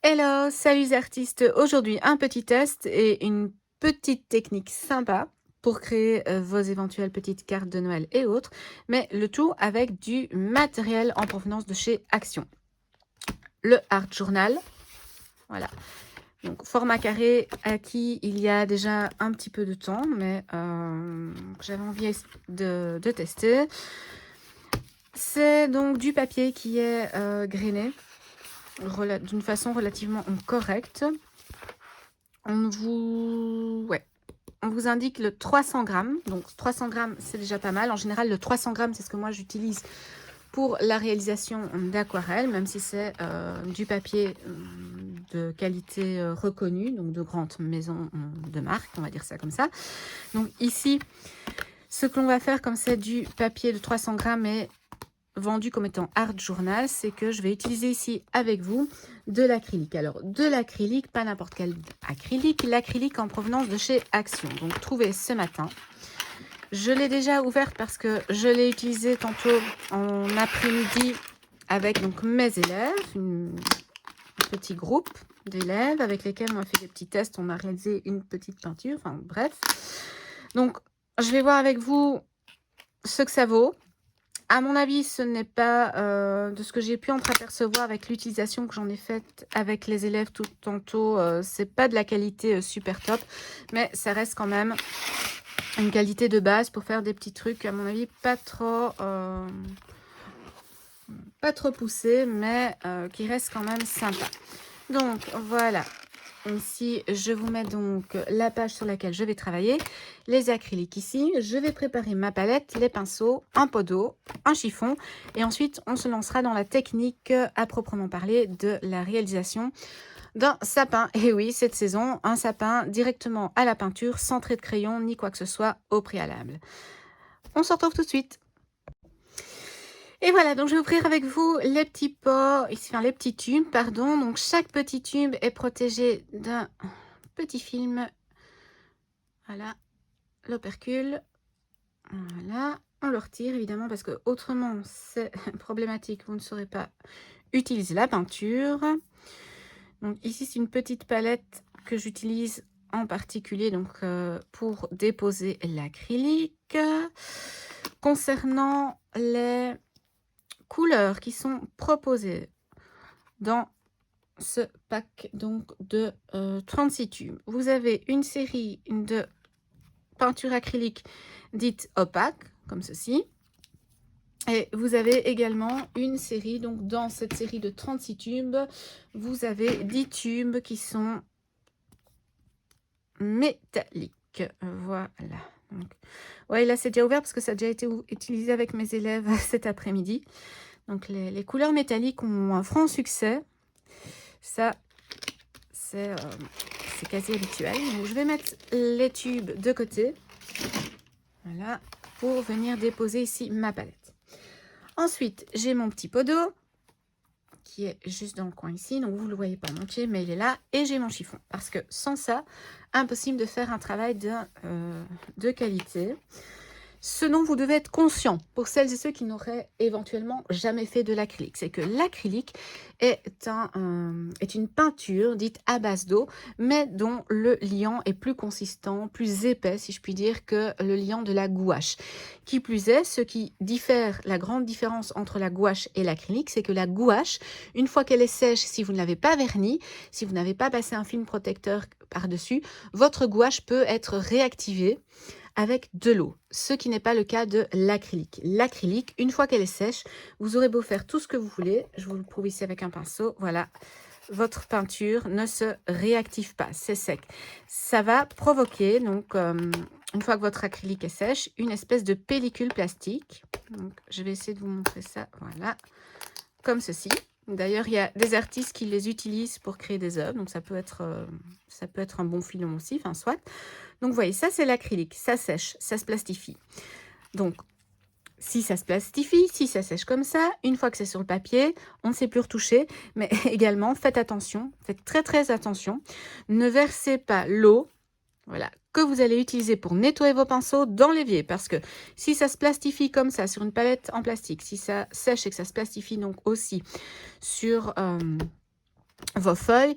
Hello, salut les artistes. Aujourd'hui, un petit test et une petite technique sympa pour créer vos éventuelles petites cartes de Noël et autres, mais le tout avec du matériel en provenance de chez Action. Le Art Journal, voilà. Donc, format carré acquis il y a déjà un petit peu de temps, mais j'avais envie de tester. C'est donc du papier qui est grainé d'une façon relativement correcte. On vous indique le 300 grammes. Donc 300 grammes, c'est déjà pas mal. En général, le 300 grammes, c'est ce que moi j'utilise pour la réalisation d'aquarelle, même si c'est du papier de qualité reconnue, donc de grandes maisons de marque, on va dire ça comme ça. Donc ici, ce que l'on va faire, comme c'est du papier de 300 grammes et vendu comme étant Art Journal, c'est que je vais utiliser ici avec vous de l'acrylique. Alors, de l'acrylique, pas n'importe quel acrylique, l'acrylique en provenance de chez Action. Donc, trouvé ce matin. Je l'ai déjà ouverte parce que je l'ai utilisé tantôt en après-midi avec donc mes élèves, un petit groupe d'élèves avec lesquels on a fait des petits tests, on a réalisé une petite peinture, enfin bref. Donc, je vais voir avec vous ce que ça vaut. À mon avis, ce n'est pas de ce que j'ai pu entreapercevoir avec l'utilisation que j'en ai faite avec les élèves tout tantôt. C'est pas de la qualité super top, mais ça reste quand même une qualité de base pour faire des petits trucs. À mon avis, pas trop poussés, mais qui reste quand même sympa. Donc voilà. Ici, je vous mets donc la page sur laquelle je vais travailler, les acryliques ici. Je vais préparer ma palette, les pinceaux, un pot d'eau, un chiffon. Et ensuite, on se lancera dans la technique à proprement parler de la réalisation d'un sapin. Et oui, cette saison, un sapin directement à la peinture, sans trait de crayon ni quoi que ce soit au préalable. On se retrouve tout de suite. Et voilà, donc je vais ouvrir avec vous les petits pots, enfin les petits tubes, pardon. Donc chaque petit tube est protégé d'un petit film. Voilà, l'opercule. Voilà, on le retire évidemment parce que autrement c'est problématique, vous ne saurez pas utiliser la peinture. Donc ici c'est une petite palette que j'utilise en particulier donc pour déposer l'acrylique. Concernant les couleurs qui sont proposées dans ce pack donc de 36 tubes, vous avez une série de peinture acrylique dite opaque comme ceci, et vous avez également une série, donc dans cette série de 36 tubes vous avez 10 tubes qui sont métalliques. Voilà, donc ouais, là c'est déjà ouvert parce que ça a déjà été utilisé avec mes élèves cet après-midi. Donc les couleurs métalliques ont un franc succès, ça c'est quasi habituel. Donc je vais mettre les tubes de côté, voilà, pour venir déposer ici ma palette. Ensuite, j'ai mon petit pot d'eau qui est juste dans le coin ici, donc vous ne le voyez pas en entier, mais il est là. Et j'ai mon chiffon, parce que sans ça, impossible de faire un travail de qualité. Ce dont vous devez être conscient, pour celles et ceux qui n'auraient éventuellement jamais fait de l'acrylique, c'est que l'acrylique est une peinture dite à base d'eau, mais dont le liant est plus consistant, plus épais, si je puis dire, que le liant de la gouache. Qui plus est, ce qui diffère, la grande différence entre la gouache et l'acrylique, c'est que la gouache, une fois qu'elle est sèche, si vous ne l'avez pas vernie, si vous n'avez pas passé un film protecteur par-dessus, votre gouache peut être réactivée avec de l'eau, ce qui n'est pas le cas de l'acrylique. L'acrylique, une fois qu'elle est sèche, vous aurez beau faire tout ce que vous voulez, je vous le prouve ici avec un pinceau, voilà, votre peinture ne se réactive pas, c'est sec. Ça va provoquer, donc, une fois que votre acrylique est sèche, une espèce de pellicule plastique. Donc, je vais essayer de vous montrer ça, voilà, comme ceci. D'ailleurs, il y a des artistes qui les utilisent pour créer des œuvres, donc ça peut être un bon filon aussi, enfin soit. Donc, vous voyez, ça c'est l'acrylique, ça sèche, ça se plastifie. Donc, si ça se plastifie, si ça sèche comme ça, une fois que c'est sur le papier, on ne sait plus retoucher, mais également, faites attention, faites très très attention, ne versez pas l'eau, voilà, que vous allez utiliser pour nettoyer vos pinceaux dans l'évier. Parce que si ça se plastifie comme ça sur une palette en plastique, si ça sèche et que ça se plastifie donc aussi sur vos feuilles,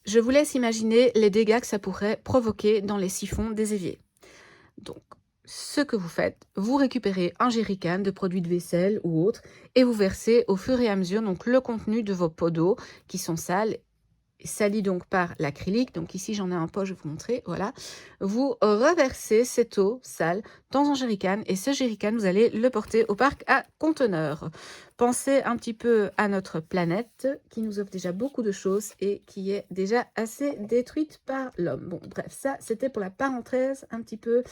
je vous laisse imaginer les dégâts que ça pourrait provoquer dans les siphons des éviers. Donc, ce que vous faites, vous récupérez un jerrycan de produits de vaisselle ou autre et vous versez au fur et à mesure donc le contenu de vos pots d'eau qui sont salis donc par l'acrylique. Donc ici j'en ai un pot, je vais vous montrer, voilà. Vous reversez cette eau sale dans un jerrycan et ce jerrycan vous allez le porter au parc à conteneurs. Pensez un petit peu à notre planète qui nous offre déjà beaucoup de choses et qui est déjà assez détruite par l'homme. Bon bref, ça c'était pour la parenthèse un petit peu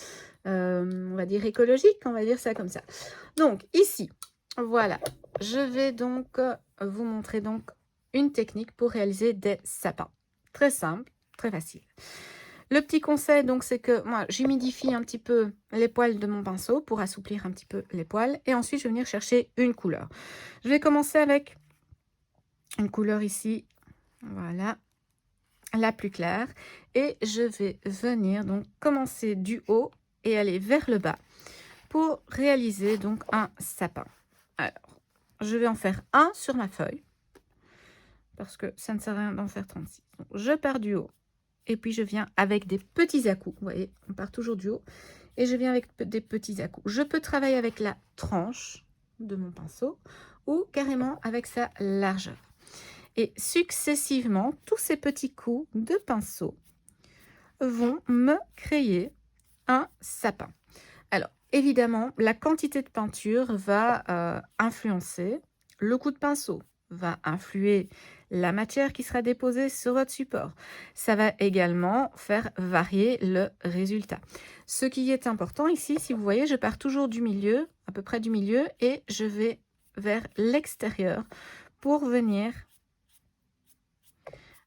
on va dire écologique, on va dire ça comme ça. Donc ici, voilà, je vais donc vous montrer donc une technique pour réaliser des sapins. Très simple, très facile. Le petit conseil, donc, c'est que moi, j'humidifie un petit peu les poils de mon pinceau pour assouplir un petit peu les poils. Et ensuite, je vais venir chercher une couleur. Je vais commencer avec une couleur ici, voilà, la plus claire. Et je vais venir donc commencer du haut et aller vers le bas pour réaliser donc un sapin. Alors, je vais en faire un sur ma feuille. Parce que ça ne sert à rien d'en faire 36. Donc, je pars du haut et puis je viens avec des petits à-coups. Vous voyez, on part toujours du haut et je viens avec des petits à-coups. Je peux travailler avec la tranche de mon pinceau ou carrément avec sa largeur. Et successivement, tous ces petits coups de pinceau vont me créer un sapin. Alors, évidemment, la quantité de peinture va influencer le coup de pinceau, va influer la matière qui sera déposée sur votre support. Ça va également faire varier le résultat. Ce qui est important ici, si vous voyez, je pars toujours du milieu, à peu près du milieu, et je vais vers l'extérieur pour venir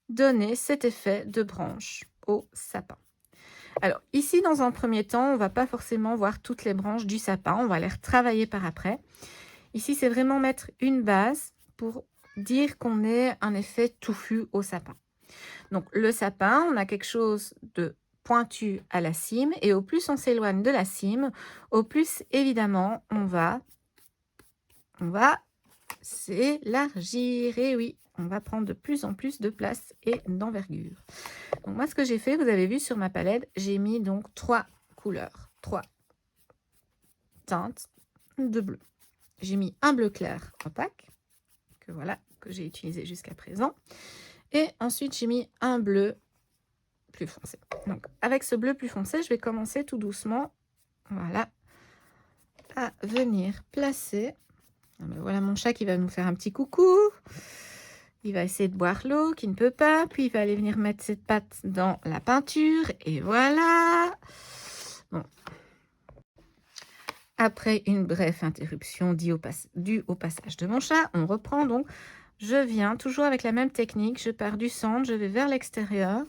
donner cet effet de branche au sapin. Alors ici, dans un premier temps, on ne va pas forcément voir toutes les branches du sapin, on va les retravailler par après. Ici, c'est vraiment mettre une base pour dire qu'on ait un effet touffu au sapin. Donc le sapin, on a quelque chose de pointu à la cime et au plus on s'éloigne de la cime, au plus évidemment on va s'élargir. Et oui, on va prendre de plus en plus de place et d'envergure. Donc moi, ce que j'ai fait, vous avez vu sur ma palette, j'ai mis donc 3 couleurs, 3 teintes de bleu. J'ai mis un bleu clair opaque, que j'ai utilisé jusqu'à présent. Et ensuite, j'ai mis un bleu plus foncé. Donc, avec ce bleu plus foncé, je vais commencer tout doucement, voilà, à venir placer. Voilà mon chat qui va nous faire un petit coucou. Il va essayer de boire l'eau, qui ne peut pas. Puis, il va aller venir mettre cette patte dans la peinture. Et voilà. Bon. Après une brève interruption due au passage de mon chat, on reprend donc. Je viens toujours avec la même technique. Je pars du centre, je vais vers l'extérieur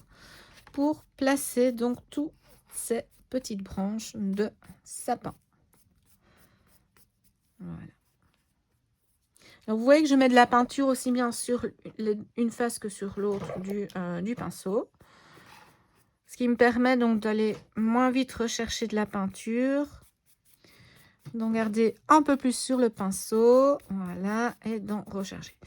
pour placer donc toutes ces petites branches de sapin. Voilà. Donc vous voyez que je mets de la peinture aussi bien sur une face que sur l'autre du pinceau. Ce qui me permet donc d'aller moins vite rechercher de la peinture. Donc garder un peu plus sur le pinceau, voilà, et d'en recharger.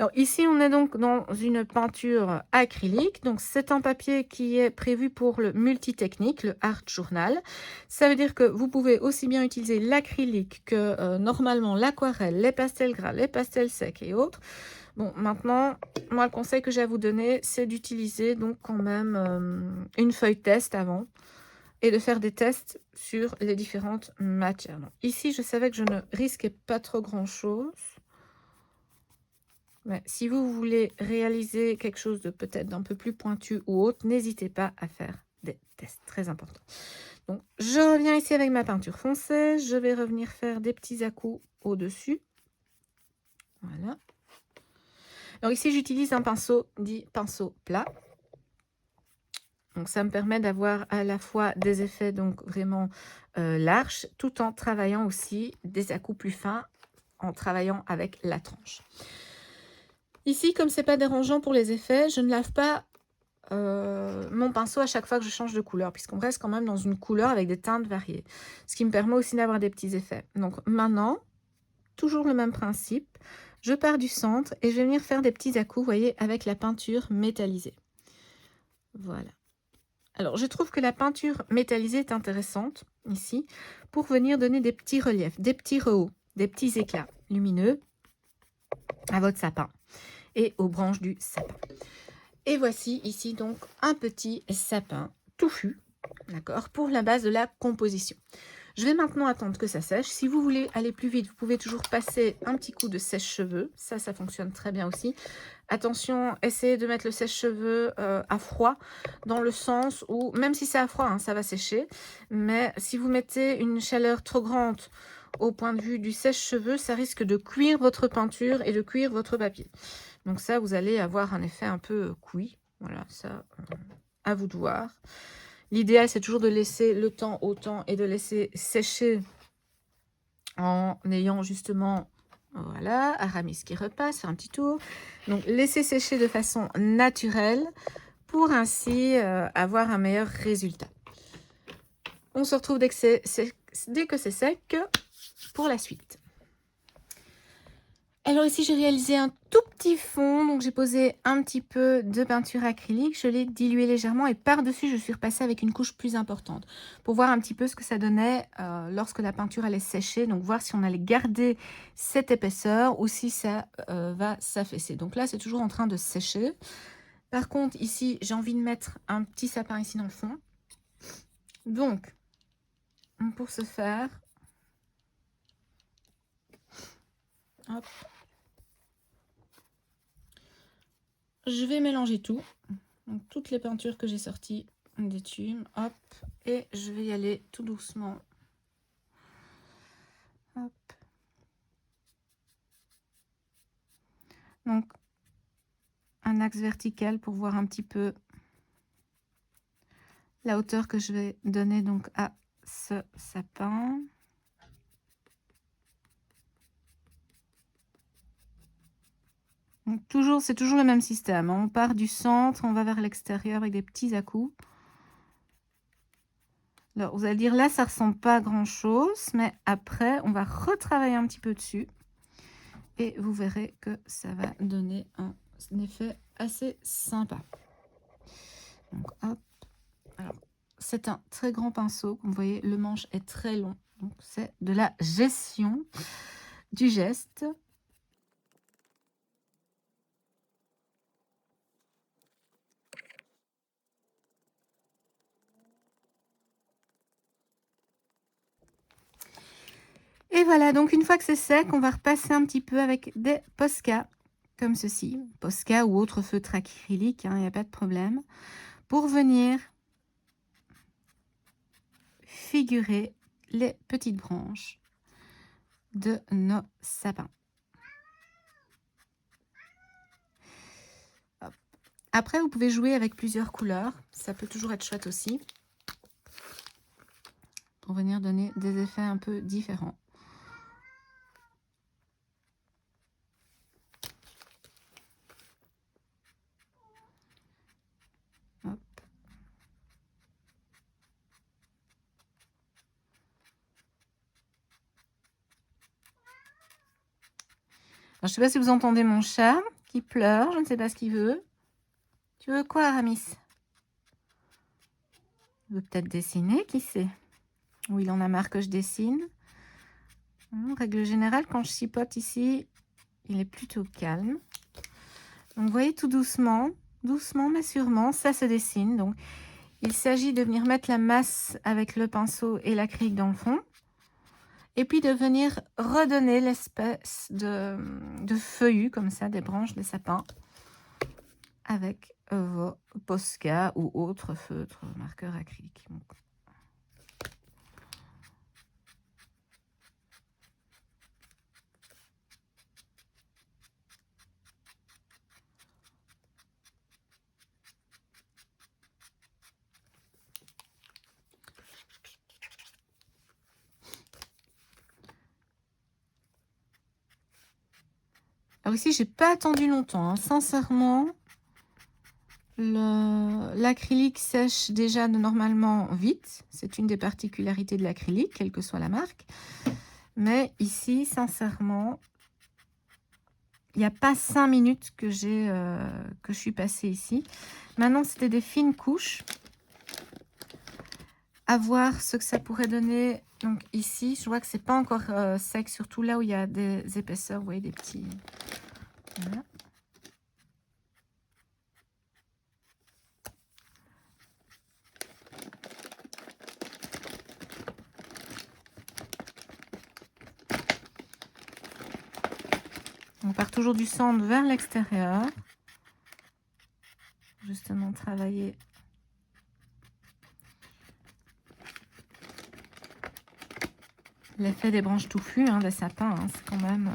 Alors ici on est donc dans une peinture acrylique, donc c'est un papier qui est prévu pour le multitechnique, le Art Journal. Ça veut dire que vous pouvez aussi bien utiliser l'acrylique que normalement l'aquarelle, les pastels gras, les pastels secs et autres. Bon, maintenant, moi le conseil que j'ai à vous donner, c'est d'utiliser donc quand même une feuille test avant. Et de faire des tests sur les différentes matières. Donc, ici, je savais que je ne risquais pas trop grand-chose. Mais si vous voulez réaliser quelque chose de peut-être d'un peu plus pointu ou autre, n'hésitez pas à faire des tests. Très important. Donc, je reviens ici avec ma peinture foncée. Je vais revenir faire des petits à-coups au-dessus. Voilà. Alors ici, j'utilise un pinceau dit pinceau plat. Donc ça me permet d'avoir à la fois des effets donc vraiment larges, tout en travaillant aussi des à-coups plus fins, en travaillant avec la tranche. Ici, comme c'est pas dérangeant pour les effets, je ne lave pas mon pinceau à chaque fois que je change de couleur, puisqu'on reste quand même dans une couleur avec des teintes variées. Ce qui me permet aussi d'avoir des petits effets. Donc maintenant, toujours le même principe, je pars du centre et je vais venir faire des petits à-coups, vous voyez, avec la peinture métallisée. Voilà. Alors, je trouve que la peinture métallisée est intéressante, ici, pour venir donner des petits reliefs, des petits rehauts, des petits éclats lumineux à votre sapin et aux branches du sapin. Et voici ici donc un petit sapin touffu, d'accord, pour la base de la composition. Je vais maintenant attendre que ça sèche. Si vous voulez aller plus vite, vous pouvez toujours passer un petit coup de sèche-cheveux. Ça fonctionne très bien aussi. Attention, essayez de mettre le sèche-cheveux à froid, dans le sens où, même si c'est à froid, hein, ça va sécher. Mais si vous mettez une chaleur trop grande au point de vue du sèche-cheveux, ça risque de cuire votre peinture et de cuire votre papier. Donc ça, vous allez avoir un effet un peu cuit. Voilà, ça, à vous de voir. L'idéal, c'est toujours de laisser le temps au temps et de laisser sécher en ayant justement, voilà, Aramis qui repasse, faire un petit tour. Donc, laisser sécher de façon naturelle pour ainsi avoir un meilleur résultat. On se retrouve dès que c'est sec pour la suite. Alors ici, j'ai réalisé un tout petit fond, donc j'ai posé un petit peu de peinture acrylique, je l'ai dilué légèrement et par-dessus, je suis repassée avec une couche plus importante pour voir un petit peu ce que ça donnait lorsque la peinture allait sécher, donc voir si on allait garder cette épaisseur ou si ça va s'affaisser. Donc là, c'est toujours en train de sécher. Par contre, ici, j'ai envie de mettre un petit sapin ici dans le fond. Donc, pour ce faire, hop, je vais mélanger tout. Donc, toutes les peintures que j'ai sorties des tubes, hop, et je vais y aller tout doucement. Hop. Donc, un axe vertical pour voir un petit peu la hauteur que je vais donner donc à ce sapin. Donc, c'est toujours le même système. On part du centre, on va vers l'extérieur avec des petits à-coups. Alors, vous allez dire, là, ça ressemble pas à grand-chose, mais après, on va retravailler un petit peu dessus. Et vous verrez que ça va donner un effet assez sympa. Donc, hop. Alors, c'est un très grand pinceau. Comme vous voyez, le manche est très long. Donc, c'est de la gestion du geste. Et voilà, donc une fois que c'est sec, on va repasser un petit peu avec des Posca, comme ceci. Posca ou autre feutre acrylique, il n'y a pas de problème. Pour venir figurer les petites branches de nos sapins. Hop. Après, vous pouvez jouer avec plusieurs couleurs. Ça peut toujours être chouette aussi. Pour venir donner des effets un peu différents. Hop. Alors, je ne sais pas si vous entendez mon chat qui pleure. Je ne sais pas ce qu'il veut. Tu veux quoi, Aramis? Il veut peut-être dessiner, qui sait? Ou il en a marre que je dessine. En règle générale, quand je chipote ici, il est plutôt calme. Donc, vous voyez, tout doucement, doucement mais sûrement, ça se dessine. Donc, il s'agit de venir mettre la masse avec le pinceau et l'acrylique dans le fond. Et puis de venir redonner l'espèce de feuillus, comme ça, des branches des sapins, avec vos Posca ou autres feutres marqueurs acryliques. Donc, alors ici, j'ai pas attendu longtemps, hein. Sincèrement, L'acrylique sèche déjà normalement vite. C'est une des particularités de l'acrylique, quelle que soit la marque. Mais ici, sincèrement, il n'y a pas 5 minutes que je suis passée ici. Maintenant, c'était des fines couches. À voir ce que ça pourrait donner. Donc ici, je vois que c'est pas encore sec, surtout là où il y a des épaisseurs, vous voyez, des petits... Voilà. On part toujours du centre vers l'extérieur. Justement, travailler l'effet des branches touffues, des sapins. C'est quand même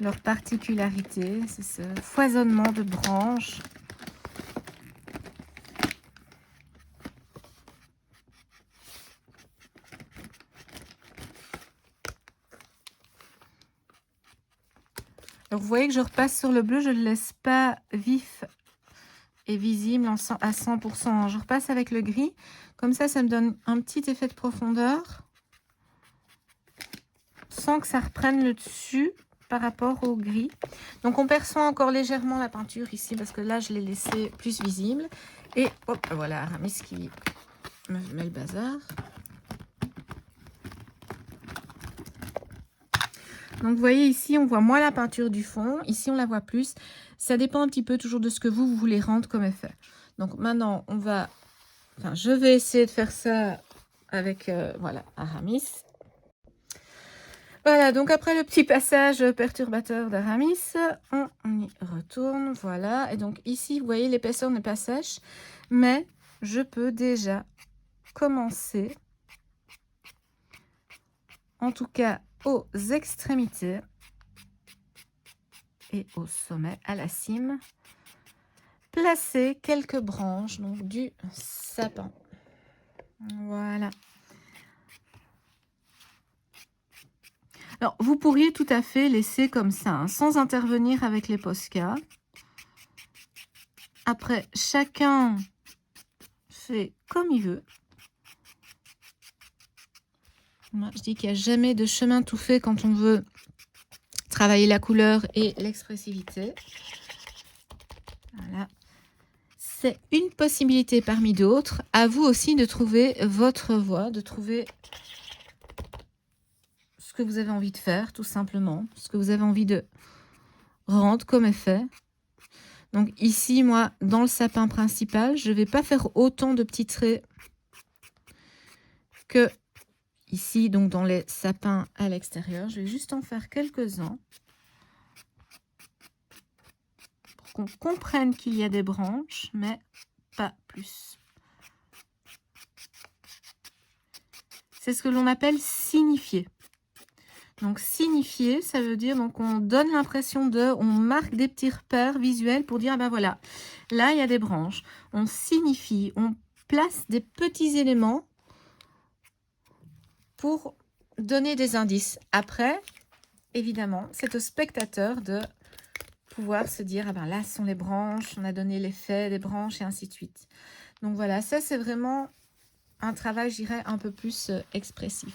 leur particularité. C'est ce foisonnement de branches. Donc, vous voyez que je repasse sur le bleu. Je ne le laisse pas vif et visible à 100%. Je repasse avec le gris. Comme ça me donne un petit effet de profondeur. Sans que ça reprenne le dessus par rapport au gris. Donc, on perçoit encore légèrement la peinture ici. Parce que là, je l'ai laissé plus visible. Et hop, voilà, Aramis qui me met le bazar. Donc, vous voyez ici, on voit moins la peinture du fond. Ici, on la voit plus. Ça dépend un petit peu toujours de ce que vous voulez rendre comme effet. Donc, maintenant, on va... Enfin, je vais essayer de faire ça avec, voilà, Aramis. Voilà, donc après le petit passage perturbateur d'Aramis, on y retourne, voilà. Et donc ici, vous voyez, l'épaisseur n'est pas sèche, mais je peux déjà commencer, en tout cas aux extrémités et au sommet, à la cime, placer quelques branches donc, du sapin. Voilà. Alors, vous pourriez tout à fait laisser comme ça, sans intervenir avec les Posca. Après, chacun fait comme il veut. Moi, je dis qu'il n'y a jamais de chemin tout fait quand on veut travailler la couleur et l'expressivité. Voilà. C'est une possibilité parmi d'autres. À vous aussi de trouver votre voie, de trouver ce que vous avez envie de faire, tout simplement. Ce que vous avez envie de rendre comme effet. Donc ici, moi, dans le sapin principal, je ne vais pas faire autant de petits traits que ici, donc dans les sapins à l'extérieur. Je vais juste en faire quelques-uns pour qu'on comprenne qu'il y a des branches, mais pas plus. C'est ce que l'on appelle signifier. Donc signifier, ça veut dire donc on donne l'impression de, on marque des petits repères visuels pour dire, ah ben voilà, là il y a des branches. On signifie, on place des petits éléments pour donner des indices. Après, évidemment, c'est au spectateur de pouvoir se dire, ah ben là, ce sont les branches, on a donné l'effet des branches et ainsi de suite. Donc voilà, ça c'est vraiment un travail, je dirais, un peu plus expressif.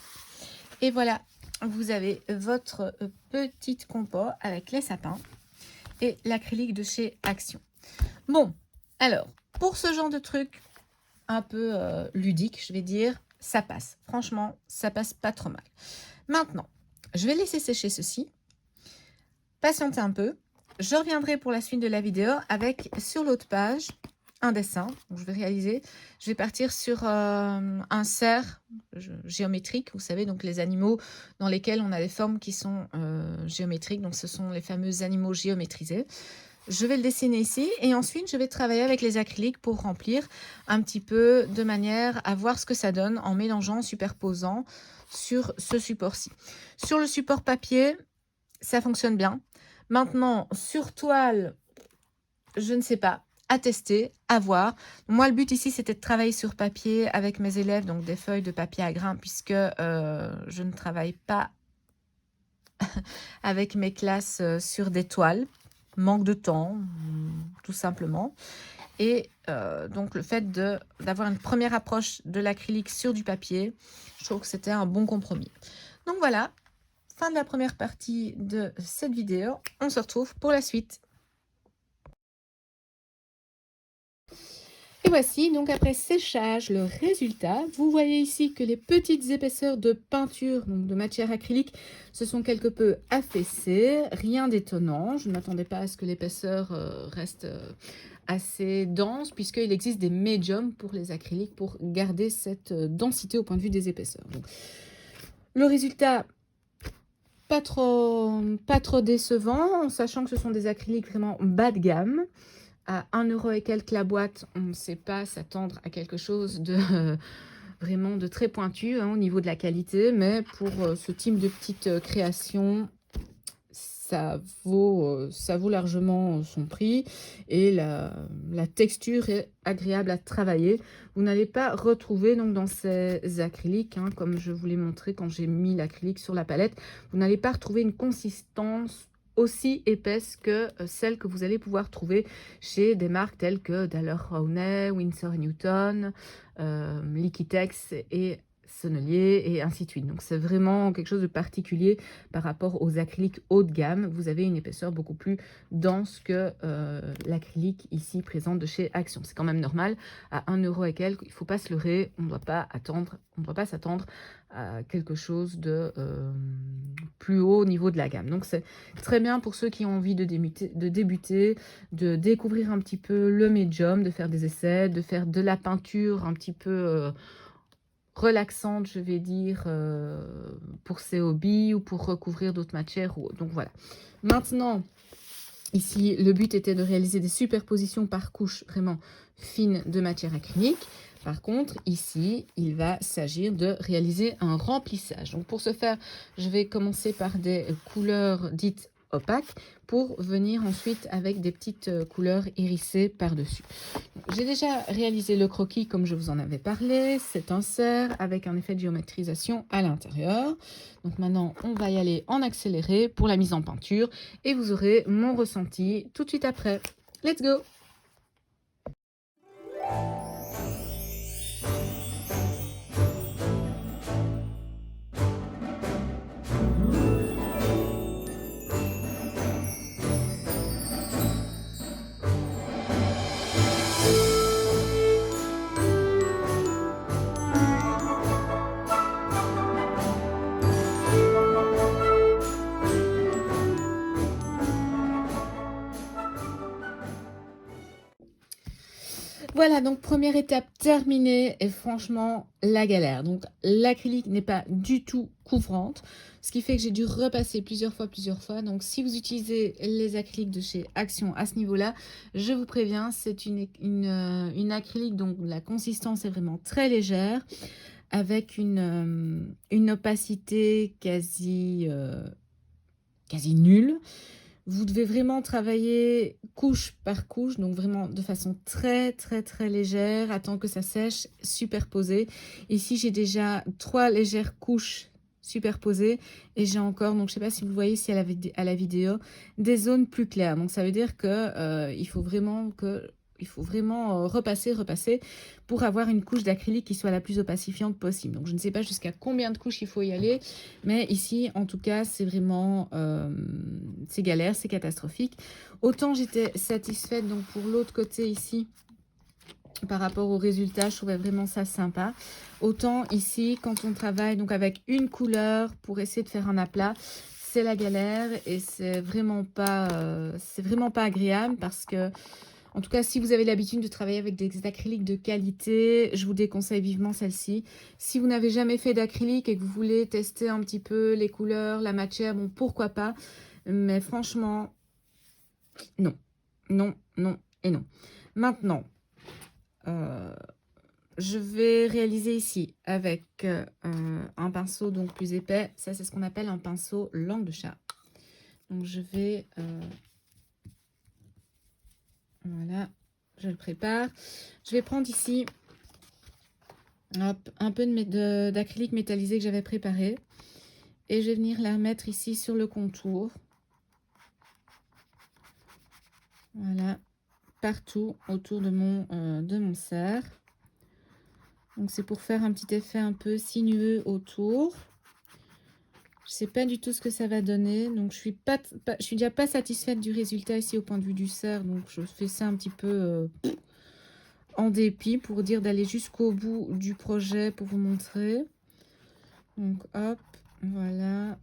Et voilà, vous avez votre petite compo avec les sapins et l'acrylique de chez Action. Bon, alors, pour ce genre de truc un peu ludique, je vais dire, ça passe. Franchement, ça passe pas trop mal. Maintenant, je vais laisser sécher ceci, patienter un peu. Je reviendrai pour la suite de la vidéo avec, sur l'autre page, un dessin. Donc, je vais réaliser. Je vais partir sur un cerf géométrique. Vous savez, donc les animaux dans lesquels on a des formes qui sont géométriques. Donc, ce sont les fameux animaux géométrisés. Je vais le dessiner ici et ensuite, je vais travailler avec les acryliques pour remplir un petit peu de manière à voir ce que ça donne en mélangeant, superposant sur ce support-ci. Sur le support papier, ça fonctionne bien. Maintenant, sur toile, je ne sais pas, à tester, à voir. Moi, le but ici, c'était de travailler sur papier avec mes élèves, donc des feuilles de papier à grains, puisque je ne travaille pas avec mes classes sur des toiles. manque de temps, tout simplement. Et donc le fait d'avoir une première approche de l'acrylique sur du papier, je trouve que c'était un bon compromis. Donc voilà, fin de la première partie de cette vidéo. On se retrouve pour la suite. Et voici donc après séchage le résultat. Vous voyez ici que les petites épaisseurs de peinture, donc de matière acrylique, se sont quelque peu affaissées. Rien d'étonnant. Je ne m'attendais pas à ce que l'épaisseur reste assez dense, puisqu'il existe des médiums pour les acryliques pour garder cette densité au point de vue des épaisseurs. Donc, le résultat, pas trop décevant, en sachant que ce sont des acryliques vraiment bas de gamme. À 1 € et quelques la boîte, on ne sait pas s'attendre à quelque chose de vraiment de très pointu au niveau de la qualité, mais pour ce type de petite création, ça vaut largement son prix et la texture est agréable à travailler. Vous n'allez pas retrouver donc dans ces acryliques, comme je vous l'ai montré quand j'ai mis l'acrylique sur la palette, vous n'allez pas retrouver une consistance aussi épaisse que celle que vous allez pouvoir trouver chez des marques telles que Daler Rowney, Winsor & Newton, Liquitex et Sennelier et ainsi de suite. Donc c'est vraiment quelque chose de particulier par rapport aux acryliques haut de gamme. Vous avez une épaisseur beaucoup plus dense que l'acrylique ici présente de chez Action. C'est quand même normal, à 1 € et quelques, il ne faut pas se leurrer, on ne doit pas s'attendre à quelque chose de plus haut au niveau de la gamme. Donc c'est très bien pour ceux qui ont envie de débuter, de découvrir un petit peu le médium, de faire des essais, de faire de la peinture un petit peu relaxante, je vais dire, pour ses hobbies ou pour recouvrir d'autres matières. Donc voilà. Maintenant, ici, le but était de réaliser des superpositions par couche vraiment fines de matière acrylique. Par contre, ici, il va s'agir de réaliser un remplissage. Donc pour ce faire, je vais commencer par des couleurs dites opaques pour venir ensuite avec des petites couleurs irisées par-dessus. J'ai déjà réalisé le croquis comme je vous en avais parlé. C'est un cerf avec un effet de géométrisation à l'intérieur. Donc maintenant, on va y aller en accéléré pour la mise en peinture et vous aurez mon ressenti tout de suite après. Let's go! Voilà, donc première étape terminée et franchement, la galère. Donc l'acrylique n'est pas du tout couvrante, ce qui fait que j'ai dû repasser plusieurs fois. Donc si vous utilisez les acryliques de chez Action à ce niveau-là, je vous préviens, c'est une acrylique dont la consistance est vraiment très légère, avec une opacité quasi nulle. Vous devez vraiment travailler couche par couche, donc vraiment de façon très légère, attendre que ça sèche, superposé. Ici, j'ai déjà 3 légères couches superposées et j'ai encore, donc je ne sais pas si vous voyez ici à la vidéo, des zones plus claires. Donc ça veut dire que il faut vraiment repasser pour avoir une couche d'acrylique qui soit la plus opacifiante possible. Donc je ne sais pas jusqu'à combien de couches il faut y aller, mais ici en tout cas c'est vraiment c'est galère, c'est catastrophique. Autant j'étais satisfaite donc pour l'autre côté ici par rapport au résultat, je trouvais vraiment ça sympa. Autant ici, quand on travaille donc avec une couleur pour essayer de faire un aplat, c'est la galère et c'est vraiment pas agréable parce que, en tout cas, si vous avez l'habitude de travailler avec des acryliques de qualité, je vous déconseille vivement celle-ci. Si vous n'avez jamais fait d'acrylique et que vous voulez tester un petit peu les couleurs, la matière, bon, pourquoi pas. Mais franchement, non. Non, non et non. Maintenant, je vais réaliser ici avec un pinceau donc plus épais. Ça, c'est ce qu'on appelle un pinceau langue de chat. Donc, je vais... voilà, je le prépare. Je vais prendre ici un peu d'acrylique métallisé que j'avais préparé. Et je vais venir la remettre ici sur le contour. Voilà, partout autour de mon cerf. Donc c'est pour faire un petit effet un peu sinueux autour. Je sais pas du tout ce que ça va donner, donc je suis déjà pas satisfaite du résultat ici au point de vue du cerf, donc je fais ça un petit peu en dépit pour dire d'aller jusqu'au bout du projet pour vous montrer. Donc hop, voilà.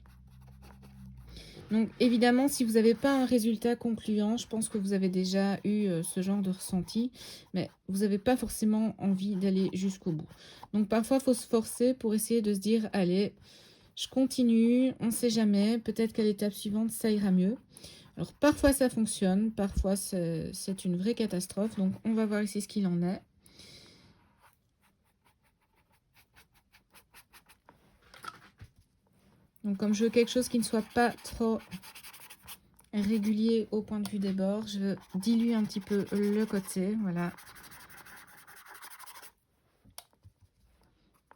Donc évidemment, si vous n'avez pas un résultat concluant, je pense que vous avez déjà eu ce genre de ressenti, mais vous n'avez pas forcément envie d'aller jusqu'au bout. Donc parfois, il faut se forcer pour essayer de se dire, allez, je continue, on ne sait jamais, peut-être qu'à l'étape suivante, ça ira mieux. Alors parfois ça fonctionne, parfois c'est une vraie catastrophe, donc on va voir ici ce qu'il en est. Donc comme je veux quelque chose qui ne soit pas trop régulier au point de vue des bords, je dilue un petit peu le côté, voilà.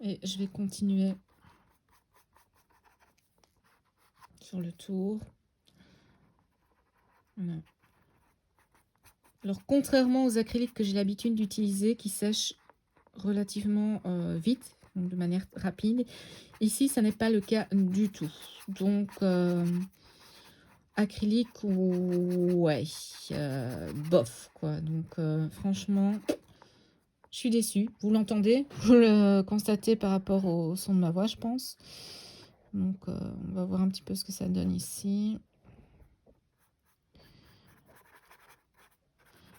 Et je vais continuer sur le tour. Voilà. Alors contrairement aux acryliques que j'ai l'habitude d'utiliser qui sèchent relativement vite, donc de manière rapide, ici ça n'est pas le cas du tout. Donc acrylique, ouais, bof quoi. Donc franchement, je suis déçue. Vous l'entendez, vous le constatez par rapport au son de ma voix, je pense. Donc on va voir un petit peu ce que ça donne ici.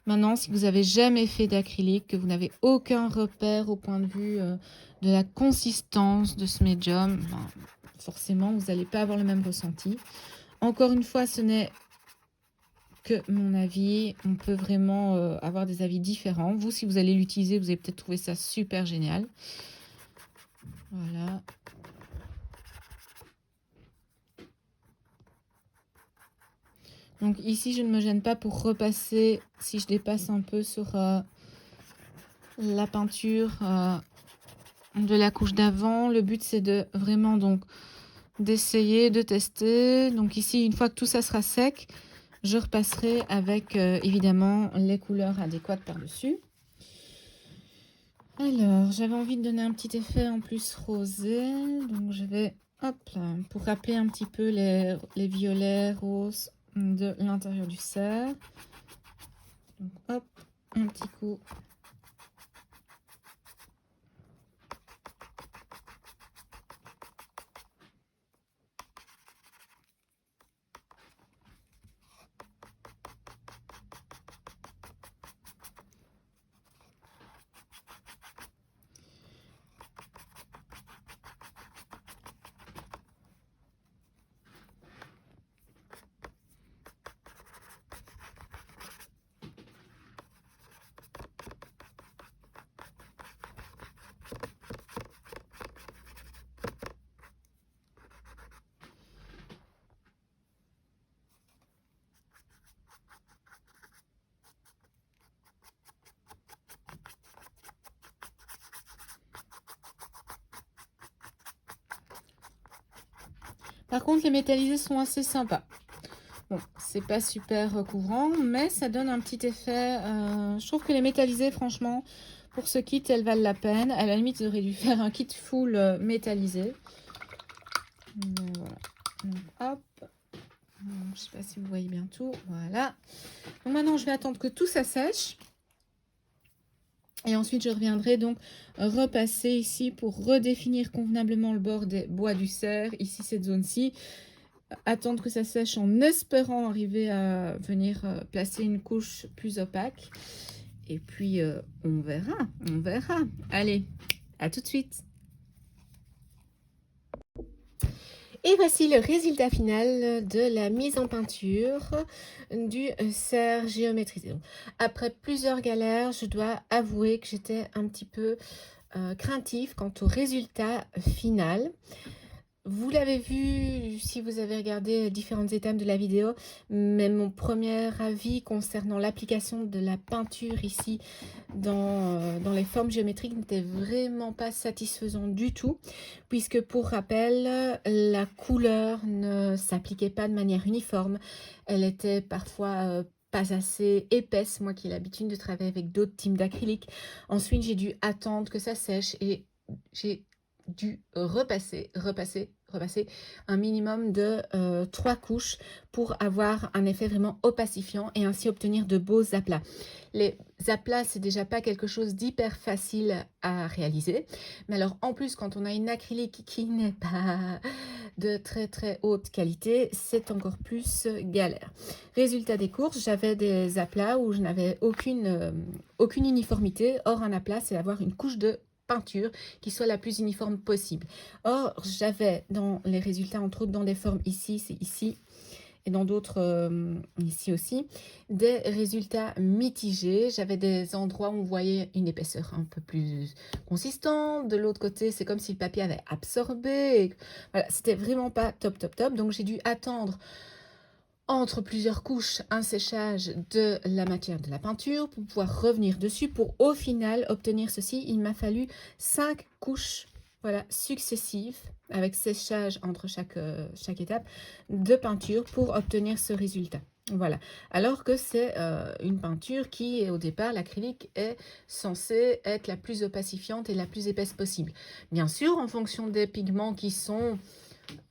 Maintenant, si vous n'avez jamais fait d'acrylique, que vous n'avez aucun repère au point de vue de la consistance de ce médium, ben, forcément, vous n'allez pas avoir le même ressenti. Encore une fois, ce n'est que mon avis. On peut vraiment avoir des avis différents. Vous, si vous allez l'utiliser, vous allez peut-être trouver ça super génial. Voilà. Donc ici, je ne me gêne pas pour repasser, si je dépasse un peu sur la peinture de la couche d'avant. Le but, c'est de vraiment donc d'essayer, de tester. Donc ici, une fois que tout ça sera sec, je repasserai avec évidemment les couleurs adéquates par-dessus. Alors, j'avais envie de donner un petit effet en plus rosé. Donc je vais, hop là, pour rappeler un petit peu les violets roses de l'intérieur du cerf. Donc hop, un petit coup. Par contre, les métallisés sont assez sympas. Bon, c'est pas super recouvrant, mais ça donne un petit effet. Je trouve que les métallisés, franchement, pour ce kit, elles valent la peine. À la limite, j'aurais dû faire un kit full métallisé. Voilà. Donc, hop. Je sais pas si vous voyez bien tout. Voilà. Donc maintenant, je vais attendre que tout ça sèche. Et ensuite, je reviendrai donc repasser ici pour redéfinir convenablement le bord des bois du cerf. Ici, cette zone-ci. Attendre que ça sèche en espérant arriver à venir placer une couche plus opaque. Et puis, on verra, on verra. Allez, à tout de suite. Et voici le résultat final de la mise en peinture du cerf géométrisé. Donc, après plusieurs galères, je dois avouer que j'étais un petit peu craintive quant au résultat final. Vous l'avez vu si vous avez regardé différentes étapes de la vidéo, mais mon premier avis concernant l'application de la peinture ici dans les formes géométriques n'était vraiment pas satisfaisant du tout, puisque pour rappel, la couleur ne s'appliquait pas de manière uniforme. Elle était parfois pas assez épaisse, moi qui ai l'habitude de travailler avec d'autres types d'acrylique. Ensuite, j'ai dû attendre que ça sèche et j'ai dû repasser un minimum de 3 couches pour avoir un effet vraiment opacifiant et ainsi obtenir de beaux aplats. Les aplats, c'est déjà pas quelque chose d'hyper facile à réaliser, mais alors en plus quand on a une acrylique qui n'est pas de très très haute qualité, c'est encore plus galère. Résultat des courses, j'avais des aplats où je n'avais aucune uniformité. Or un aplat, c'est avoir une couche de peinture qui soit la plus uniforme possible. Or, j'avais dans les résultats, entre autres dans des formes ici, c'est ici, et dans d'autres ici aussi, des résultats mitigés. J'avais des endroits où on voyait une épaisseur un peu plus consistante. De l'autre côté, c'est comme si le papier avait absorbé. Voilà, c'était vraiment pas top, top, top. Donc, j'ai dû attendre entre plusieurs couches un séchage de la matière de la peinture pour pouvoir revenir dessus. Pour au final obtenir ceci, il m'a fallu 5 couches, voilà, successives avec séchage entre chaque étape de peinture pour obtenir ce résultat. Voilà, alors que c'est une peinture qui, au départ, l'acrylique est censée être la plus opacifiante et la plus épaisse possible. Bien sûr, en fonction des pigments qui sont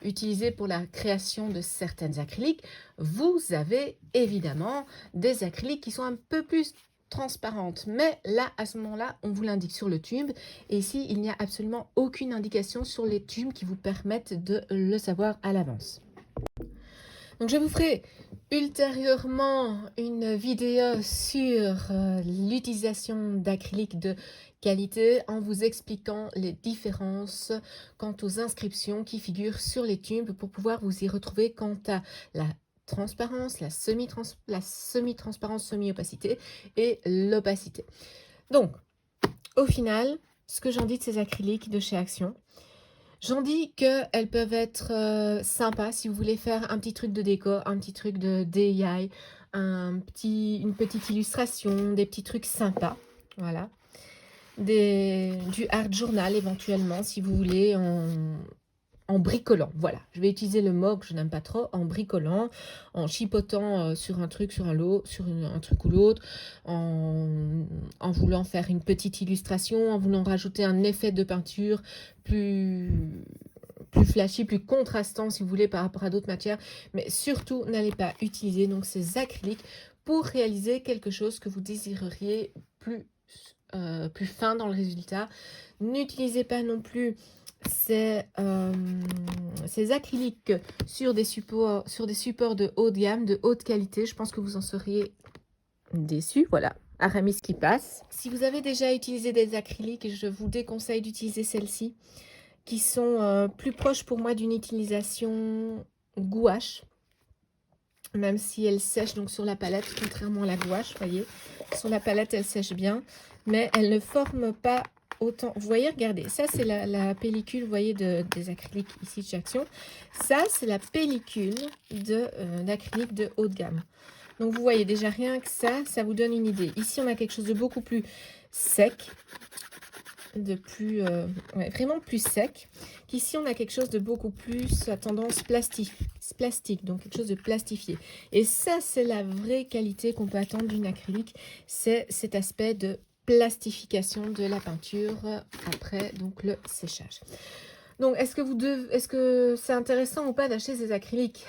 utilisés pour la création de certaines acryliques, vous avez évidemment des acryliques qui sont un peu plus transparentes. Mais là, à ce moment-là, on vous l'indique sur le tube. Et ici, il n'y a absolument aucune indication sur les tubes qui vous permettent de le savoir à l'avance. Donc, je vous ferai ultérieurement une vidéo sur l'utilisation d'acrylique de qualité en vous expliquant les différences quant aux inscriptions qui figurent sur les tubes pour pouvoir vous y retrouver quant à la transparence, la semi-transparence, semi-opacité et l'opacité. Donc, au final, ce que j'en dis de ces acryliques de chez Action, j'en dis qu'elles peuvent être sympas si vous voulez faire un petit truc de déco, un petit truc de DIY, une petite illustration, des petits trucs sympas, voilà. Du art journal éventuellement si vous voulez en bricolant, voilà. Je vais utiliser le mot que je n'aime pas trop, en bricolant, en chipotant sur un truc, sur un truc ou l'autre, en voulant faire une petite illustration, en voulant rajouter un effet de peinture plus flashy, plus contrastant si vous voulez par rapport à d'autres matières. Mais surtout, n'allez pas utiliser donc ces acryliques pour réaliser quelque chose que vous désireriez plus fin dans le résultat. N'utilisez pas non plus ces acryliques sur des supports de haut de gamme, de haute qualité. Je pense que vous en seriez déçus. Voilà, Aramis qui passe. Si vous avez déjà utilisé des acryliques, je vous déconseille d'utiliser celles-ci, qui sont plus proches pour moi d'une utilisation gouache, même si elles sèchent donc sur la palette, contrairement à la gouache, voyez. Sur la palette, elles sèchent bien, mais elles ne forment pas autant. Vous voyez, regardez, ça c'est la pellicule, vous voyez, des acryliques ici de chez Action. Ça, c'est la pellicule d'acrylique de haut de gamme. Donc, vous voyez déjà rien que ça vous donne une idée. Ici, on a quelque chose de beaucoup plus sec, vraiment plus sec. Qu'ici, on a quelque chose de beaucoup plus à tendance plastique, donc quelque chose de plastifié. Et ça, c'est la vraie qualité qu'on peut attendre d'une acrylique, c'est cet aspect de plastification de la peinture après donc le séchage. Donc, est-ce que c'est intéressant ou pas d'acheter ces acryliques?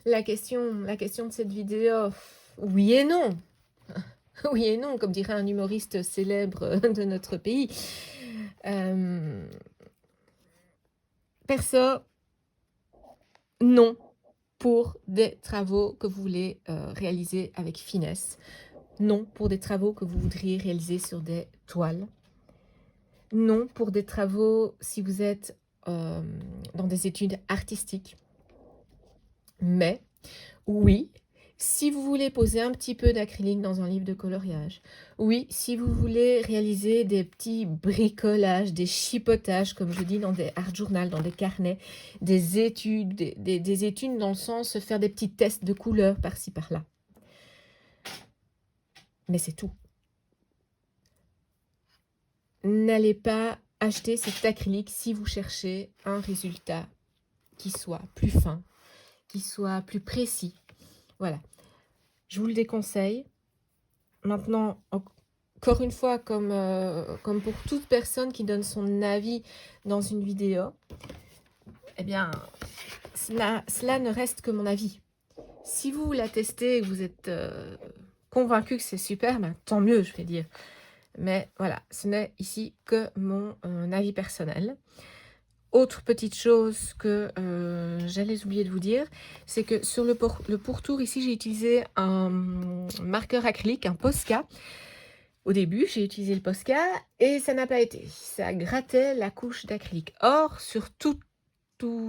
La question de cette vidéo, oui et non. Oui et non, comme dirait un humoriste célèbre de notre pays. Perso, non, pour des travaux que vous voulez réaliser avec finesse. Non, pour des travaux que vous voudriez réaliser sur des toiles. Non, pour des travaux si vous êtes dans des études artistiques. Mais, oui, si vous voulez poser un petit peu d'acrylique dans un livre de coloriage, oui, si vous voulez réaliser des petits bricolages, des chipotages, comme je dis, dans des art journal, dans des carnets, des études, des études dans le sens faire des petits tests de couleurs par-ci, par-là. Mais c'est tout. N'allez pas acheter cet acrylique si vous cherchez un résultat qui soit plus fin, qui soit plus précis. Voilà. Je vous le déconseille. Maintenant, encore une fois, comme pour toute personne qui donne son avis dans une vidéo, eh bien, cela ne reste que mon avis. Si vous la testez et que vous êtes convaincu que c'est super, ben, tant mieux, je vais dire. Mais voilà, ce n'est ici que mon avis personnel. Autre petite chose que j'allais oublier de vous dire, c'est que sur le pourtour, ici, j'ai utilisé un marqueur acrylique, un Posca. Au début, j'ai utilisé le Posca et ça n'a pas été. Ça grattait la couche d'acrylique. Or, sur tous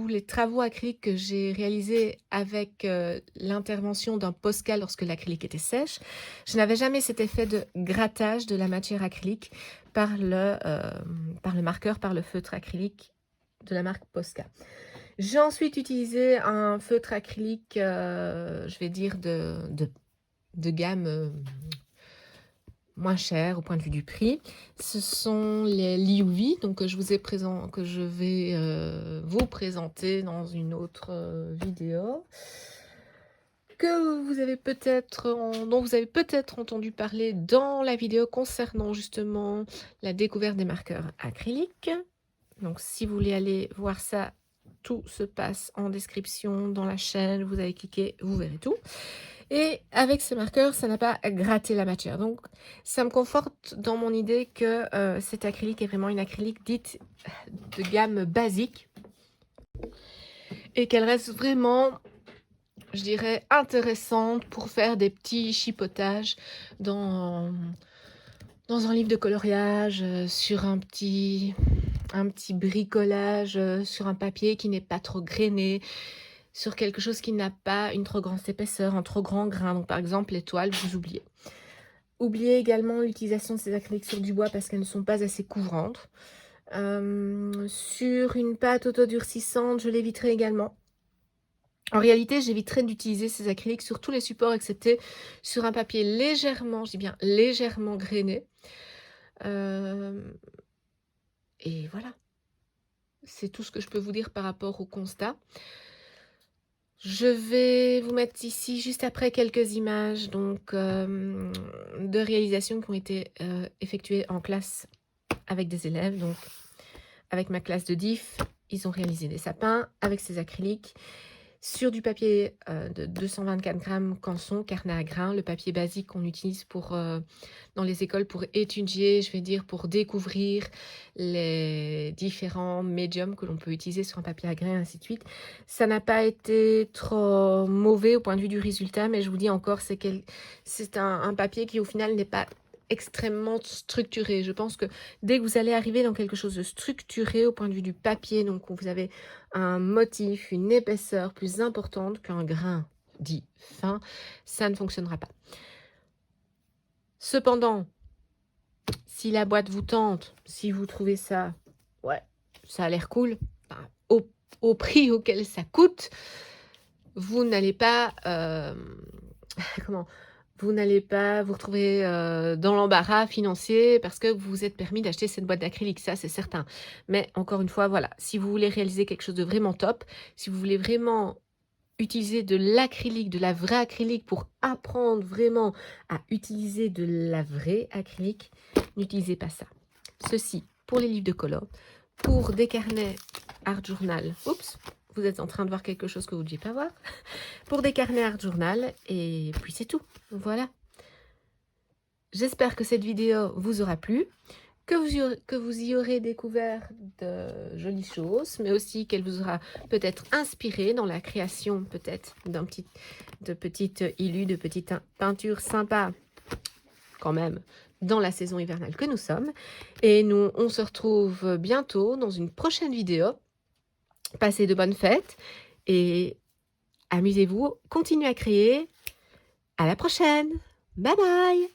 les travaux acryliques que j'ai réalisés avec l'intervention d'un Posca lorsque l'acrylique était sèche, je n'avais jamais cet effet de grattage de la matière acrylique par le marqueur, par le feutre acrylique de la marque Posca. J'ai ensuite utilisé un feutre acrylique, je vais dire de gamme moins cher au point de vue du prix. Ce sont les Liuvi, donc que je vais vous présenter dans une autre vidéo, dont vous avez peut-être entendu parler dans la vidéo concernant justement la découverte des marqueurs acryliques. Donc si vous voulez aller voir ça, tout se passe en description dans la chaîne, vous allez cliquer, vous verrez tout. Et avec ce marqueur, ça n'a pas gratté la matière. Donc ça me conforte dans mon idée que cet acrylique est vraiment une acrylique dite de gamme basique. Et qu'elle reste vraiment, je dirais, intéressante pour faire des petits chipotages dans un livre de coloriage, sur un petit bricolage, sur un papier qui n'est pas trop grainé, sur quelque chose qui n'a pas une trop grande épaisseur, un trop grand grain. Donc par exemple les toiles, vous oubliez. Oubliez également l'utilisation de ces acryliques sur du bois parce qu'elles ne sont pas assez couvrantes. Sur une pâte autodurcissante, je l'éviterai également. En réalité, j'éviterai d'utiliser ces acryliques sur tous les supports excepté sur un papier légèrement, je dis bien légèrement grainé. Et voilà. C'est tout ce que je peux vous dire par rapport au constat. Je vais vous mettre ici juste après quelques images donc, de réalisations qui ont été effectuées en classe avec des élèves. Donc avec ma classe de diff, ils ont réalisé des sapins avec ces acryliques sur du papier de 224 grammes Canson, carnet à grains, le papier basique qu'on utilise dans les écoles pour étudier, je vais dire pour découvrir les différents médiums que l'on peut utiliser sur un papier à grains, ainsi de suite. Ça n'a pas été trop mauvais au point de vue du résultat, mais je vous dis encore, c'est un papier qui au final n'est pas extrêmement structuré. Je pense que dès que vous allez arriver dans quelque chose de structuré au point de vue du papier, donc où vous avez un motif, une épaisseur plus importante qu'un grain dit fin, ça ne fonctionnera pas. Cependant, si la boîte vous tente, si vous trouvez ça, ouais, ça a l'air cool, ben, au prix auquel ça coûte, vous n'allez pas vous n'allez pas vous retrouver dans l'embarras financier parce que vous vous êtes permis d'acheter cette boîte d'acrylique, ça c'est certain. Mais encore une fois, voilà, si vous voulez réaliser quelque chose de vraiment top, si vous voulez vraiment utiliser de l'acrylique, de la vraie acrylique pour apprendre vraiment à utiliser de la vraie acrylique, n'utilisez pas ça. Ceci pour les livres de colo, pour des carnets art journal. Oups, vous êtes en train de voir quelque chose que vous ne deviez pas voir. Pour des carnets art journal, et puis c'est tout. Voilà. J'espère que cette vidéo vous aura plu, que vous y aurez découvert de jolies choses, mais aussi qu'elle vous aura peut-être inspiré dans la création peut-être de petites illus, de petites peintures sympas quand même dans la saison hivernale que nous sommes. Et nous, on se retrouve bientôt dans une prochaine vidéo. Passez de bonnes fêtes et amusez-vous, continuez à créer. À la prochaine. Bye bye.